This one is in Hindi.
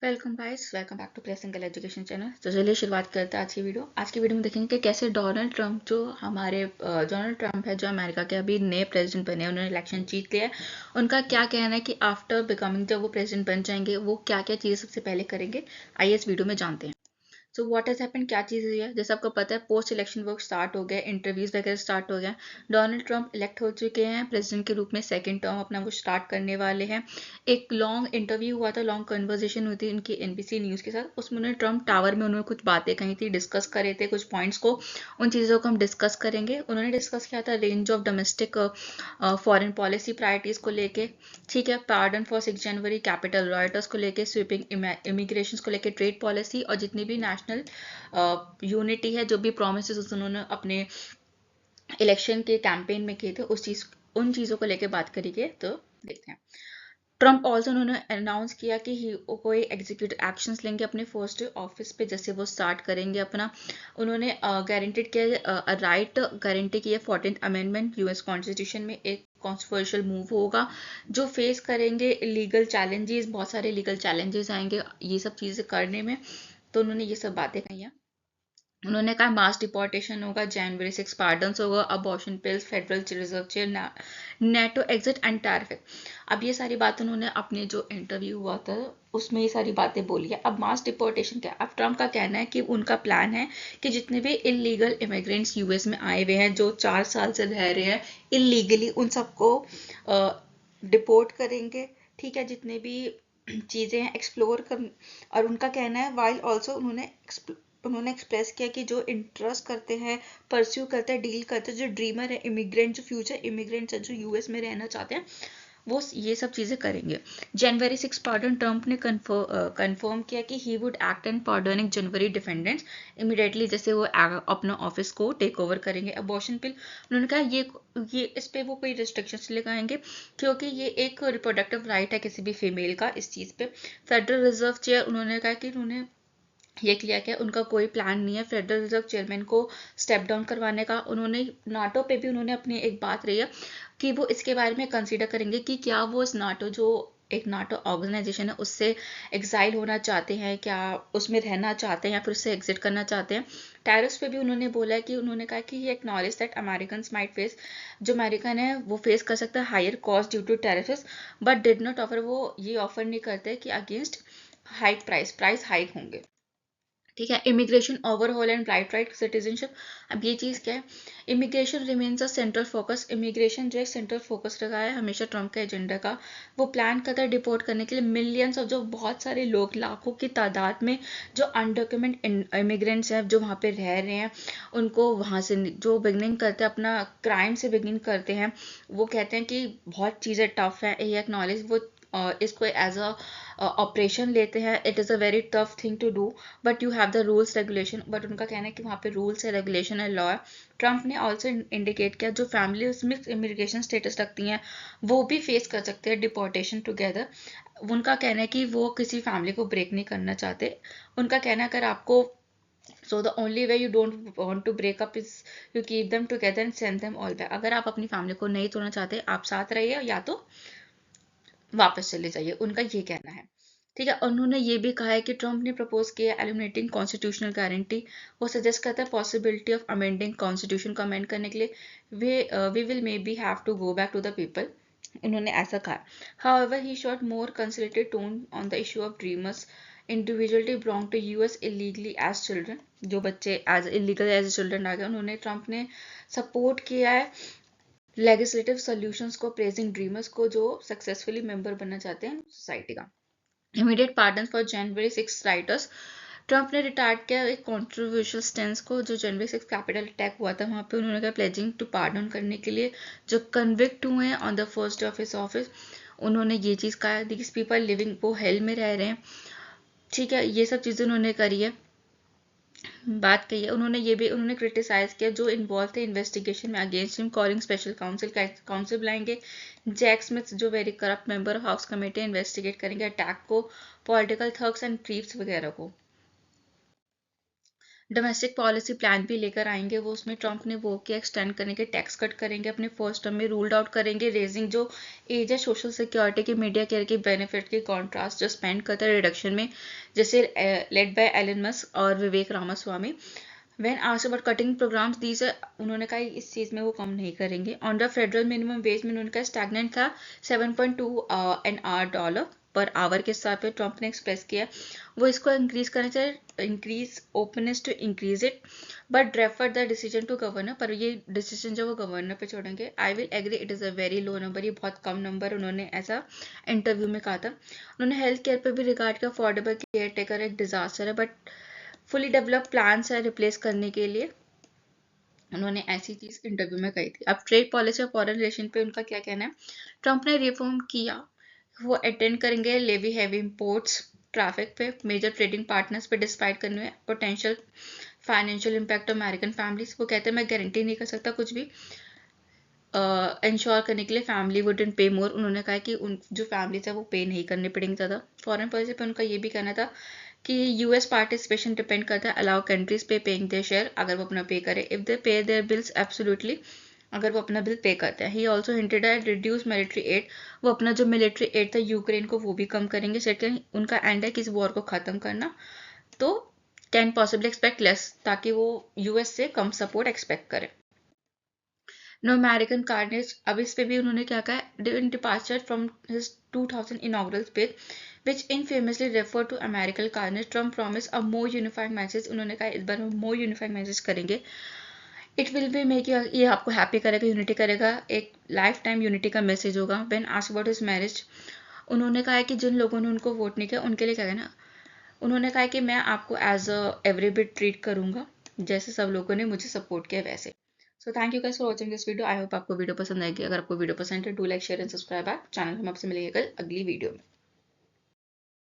Welcome guys, welcome back to place single education channel. तो चलिए शुरुआत करते हैं आज की वीडियो में देखेंगे कि कैसे डोनाल्ड ट्रंप जो हमारे डोनाल्ड ट्रंप है जो अमेरिका के अभी नए प्रेसिडेंट बने हैं, उन्होंने इलेक्शन जीत लिया है। उनका क्या कहना है कि आफ्टर बिकमिंग जब वो प्रेसिडेंट बन जाएंगे वो क्या क्या चीज़ें सबसे पहले करेंगे। आइए इस वीडियो में जानते हैं। सो व्हाट हैज हैपेंड, क्या चीज़ हुई है। जैसे आपको पता है पोस्ट इलेक्शन वर्क स्टार्ट हो गया, इंटरव्यूज वगैरह स्टार्ट हो गया। डोनाल्ड ट्रंप इलेक्ट हो चुके हैं प्रेसिडेंट के रूप में, सेकंड टर्म अपना वो स्टार्ट करने वाले हैं। एक लॉन्ग इंटरव्यू हुआ था, लॉन्ग कन्वर्सेशन हुई थी उनकी एनबीसी न्यूज़ के साथ। उसमें उन्होंने ट्रंप टावर में उन्होंने कुछ बातें कही थी, डिस्कस करे थे कुछ पॉइंट्स को। उन चीज़ों को हम डिस्कस करेंगे। उन्होंने डिस्कस किया था range of domestic foreign policy priorities को लेके, ठीक है, pardon for 6 January, capital writers को लेके, स्वीपिंग इमिग्रेशन को लेके, ट्रेड पॉलिसी और जितनी भी नेशनल यूनिटी है, जो भी प्रोमिस उन्होंने अपने इलेक्शन के कैंपेन में किए थे उन चीज़ों को लेके बात करेंगे। तो देखते हैं। ट्रंप ऑल्सो उन्होंने अनाउंस किया कि कोई एग्जीक्यूटिव एक्शंस लेंगे अपने फर्स्ट ऑफिस पे, जैसे वो स्टार्ट करेंगे अपना। उन्होंने गारंटेड किया, राइट गारंटी की है 14th अमेंडमेंट यूएस कॉन्स्टिट्यूशन में, एक कॉन्ट्रोवर्शियल मूव होगा जो फेस करेंगे लीगल चैलेंजेस, बहुत सारे लीगल चैलेंजेस आएंगे ये सब चीज़ें करने में। तो उन्होंने ये सब बातें कही हैं। उन्होंने कहा मास डिपोर्टेशन होगा, जनवरी 6 पार्डन्स होगा, abortion pills, federal reserve chair, NATO exit and tariff. अब ये सारी बात उन्होंने अपने जो इंटरव्यू हुआ था उसमें ये सारी बातें बोली है। अब मास डिपोर्टेशन क्या, अब ट्रम्प का कहना है कि उनका प्लान है कि जितने भी इलीगल इमिग्रेंट्स यूएस में आए हुए हैं, जो 4 साल से रह रहे हैं इलीगली, उन सबको डिपोर्ट करेंगे। ठीक है, जितने भी चीज़ें हैं एक्सप्लोर कर। और उनका कहना है वाइल ऑल्सो उन्होंने एक्सप्रेस किया कि जो इंटरेस्ट करते हैं, परस्यू करते हैं, डील करते हैं, जो ड्रीमर है इमिग्रेंट, जो फ्यूचर इमिग्रेंट्स है जो यूएस में रहना चाहते हैं, वो ये सब चीज़ें करेंगे। जनवरी 6 पार्डन, ट्रंप ने कंफर्म किया कि he would act and pardoning January defendants immediately, जैसे वो अपना ऑफिस को टेक ओवर करेंगे। अबॉर्शन पिल, उन्होंने कहा ये इस पे वो कोई रिस्ट्रिक्शंस लगाएंगे क्योंकि ये एक रिप्रोडक्टिव राइट है किसी भी फीमेल का, इस चीज़ पे। फेडरल रिजर्व चेयर, उन्होंने कहा कि उन्होंने ये किया कि उनका कोई प्लान नहीं है फेडरल रिजर्व चेयरमैन को स्टेप डाउन करवाने का। उन्होंने नाटो पे भी उन्होंने अपनी एक बात रही है कि वो इसके बारे में कंसीडर करेंगे कि क्या वो इस नाटो जो एक नाटो ऑर्गेनाइजेशन है उससे एग्जाइल होना चाहते हैं, क्या उसमें रहना चाहते हैं या फिर उससे एग्जिट करना चाहते हैं। टैरिफ्स पे भी उन्होंने बोला है कि उन्होंने कहा कि ये acknowledge that American might face, जो अमेरिकन है वो फेस कर सकता है higher cost due to tariffs, but did not offer, वो ये ऑफर नहीं करते कि अगेंस्ट हाइक प्राइस हाइक होंगे। ठीक है, immigration overall and right citizenship. अब ये चीज़ क्या है, immigration remains a central focus. Immigration जो है सेंट्रल फोकस रहा है हमेशा ट्रम्प के एजेंडा का। वो प्लान करता है डिपोर्ट करने के लिए मिलियंस ऑफ, जो बहुत सारे लोग, लाखों की तादाद में जो अनडॉक्यूमेंट इमिग्रेंट्स हैं जो वहाँ पे रह रहे हैं, उनको वहाँ से जो बिगनिंग करते हैं अपना क्राइम से बिगिन करते हैं। वो कहते हैं कि बहुत चीज़ें टफ है, ये एक्नॉलेज, वो इसको एज अ ऑपरेशन लेते हैं। It is a very tough thing to do, but you have the rules regulation. But उनका कहना है कि वहाँ पे रूल्स है, रेगुलेशन है, लॉ है। ट्रंप ने ऑल्सो इंडिकेट किया जो फैमिली मिक्स इमिग्रेशन स्टेटस रखती हैं वो भी फेस कर सकते हैं डिपोर्टेशन टुगेदर। उनका कहना है कि वो किसी फैमिली को ब्रेक नहीं करना चाहते। उनका कहना है अगर आपको, so the only way you don't want to break up is you keep them together and send them all back. अगर आप अपनी फैमिली को नहीं तोड़ना चाहते, आप साथ रहिए या तो वापस चले जाइए, उनका ये कहना है। ठीक है, उन्होंने ये भी कहा है कि ट्रंप ने प्रपोज किया एलिमिनेटिंग कॉन्स्टिट्यूशनल गारंटी। वो सजेस्ट करता है पॉसिबिलिटी ऑफ अमेंडिंग कॉन्स्टिट्यूशन को अमेंड करने के लिए। We will may be have to go back to the people, उन्होंने ऐसा कहा। However he shot more consulted tone on the issue of dreamers individually belong to US illegally as children, जो बच्चे एज इलीगल एज चिल्ड्रन आ गए। उन्होंने ट्रंप ने सपोर्ट किया है लेजिस्लेटिव सॉल्यूशंस को, प्रेजिंग ड्रीमर्स को जो सक्सेसफुली मेंबर बनना चाहते हैं सोसाइटी का। Immediate pardon for January 6 writers, Trump ने रिटार्ड किया एक कंट्रोवर्शियल स्टेंस को जो जनवरी 6 कैपिटल अटैक हुआ था वहाँ पे उन्होंने कहा प्लेजिंग टू पार्डन करने के लिए जो कन्विक्ट हुए हैं on the first of his office. उन्होंने ये चीज़ कहा दिस पीपल लिविंग, वो हेल में रह रहे हैं। ठीक है, ये सब चीज़ें उन्होंने करी है, बात कही है। उन्होंने क्रिटिसाइज किया जो इन्वॉल्व थे इन्वेस्टिगेशन में against him, calling special council बुलाएंगे। जैक स्मिथ जो very corrupt member of house committee, investigate करेंगे अटैक को, पॉलिटिकल थग्स एंड ट्रीप्स वगैरह को। डोमेस्टिक पॉलिसी प्लान भी लेकर आएंगे वो, उसमें ट्रंप ने वो किया, एक्सटेंड करेंगे, टैक्स कट करेंगे, अपने फर्स्ट टर्म में रूल्ड आउट करेंगे रेजिंग जो एज है सोशल सिक्योरिटी की, मीडिया केयर की, बेनिफिट की कॉन्ट्रास्ट जो स्पेंड करता है रिडक्शन में, जैसे लेड बाय एलन मस्क और Vivek Ramaswamy. When asked about cutting programs these, उन्होंने कहा इस चीज़ में वो कम नहीं करेंगे। On the federal minimum wage में उन्होंने कहा स्टैगनेंट था 7.2 एन आर डॉलर पर आवर के हिसाब पे ट्रंप ने एक्सप्रेस किया वो इसको इंक्रीज करना चाहिए, increase openness to increase it, but refer the decision to governor, पर ये डिसीजन जो वो गवर्नर पे छोड़ेंगे। I will agree it is a very low number, ये बहुत कम नंबर उन्होंने ऐसा इंटरव्यू में कहा था। उन्होंने हेल्थ केयर पर भी रिगार्ड किया, अफोर्डेबल केयर टेकर एक डिजास्टर है बट फुली डेवलप प्लान्स है रिप्लेस करने के लिए, उन्होंने ऐसी चीज इंटरव्यू में कही थी। अब ट्रेड पॉलिसी और फॉरेन रिलेशन पे उनका क्या कहना है। ट्रंप ने रिफॉर्म किया, वो अटेंड करेंगे लेवी हैवी इंपोर्ट्स ट्रैफिक पे मेजर ट्रेडिंग पार्टनर्स पे डिस्पाइट करने में potential financial impact American families. वो कहते हैं मैं गारंटी नहीं कर सकता कुछ भी इंश्योर करने के लिए फैमिली वुडंट पे मोर, उन्होंने कहा कि उन जो फैमिलीज है वो पे नहीं करने पड़ेंगे ज़्यादा। फॉरेन पॉलिसी पे उनका ये भी कहना था कि यूएस पार्टिसिपेशन डिपेंड करता है अलाउ कंट्रीज पे पेइंग देयर शेयर, अगर वो अपना पे करे, इफ दे पे देयर बिल्स एब्सोल्युटली, अगर वो अपना बिल पे करते हैं। He also hinted at reduce military aid, वो अपना जो मिलिट्री एड था यूक्रेन को वो भी कम करेंगे। सेकंड उनका एंड है कि इस वॉर को ख़त्म करना, तो कैन पॉसिबली एक्सपेक्ट लेस, ताकि वो यूएस से कम सपोर्ट एक्सपेक्ट करें। नो अमेरिकन कार्नेज, अब इस पे भी उन्होंने क्या कहा, in departure from his 2000 inaugural speech which infamously referred to American carnage, Trump promised a more unified message, उन्होंने कहा इस बार हम more unified message करेंगे। It will be make you, ये आपको हैप्पी करेगा, यूनिटी करेगा, एक लाइफ टाइम यूनिटी का मैसेज होगा। When asked about his marriage, उन्होंने कहा है कि जिन लोगों ने उनको वोट नहीं किया उनके लिए क्या कहना, उन्होंने कहा है कि मैं आपको as a every bit treat करूंगा जैसे सब लोगों ने मुझे सपोर्ट किया वैसे। So thank you guys for watching this video, I hope आपको वीडियो पसंद आएगी। अगर आपको वीडियो पसंद है do like share and subscribe channel, हम आपसे मिलेंगे कल अगली वीडियो में।